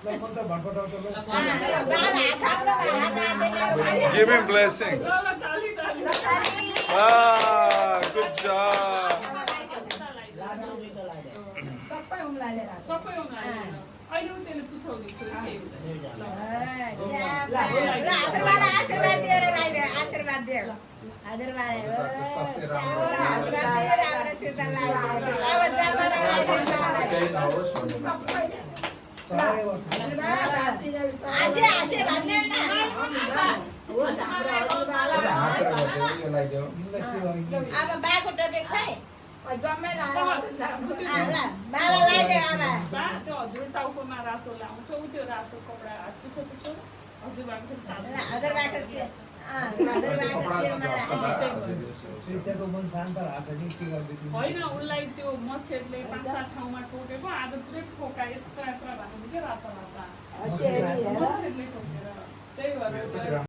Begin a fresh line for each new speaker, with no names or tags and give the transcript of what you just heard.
Give him blessings. Ah, good job.
हजुर टाउकोमा रातो लाउँछ उ त्यो रातो कपडा पुछो पुछो हजुरबाको होइन उसलाई त्यो मच्छरले 5-7 ठाउँमा टोकेको आज पुरै फोका यत्रो यत्रो भएको थियो रातो रातो मच्छरले टोकेर त्यही भएर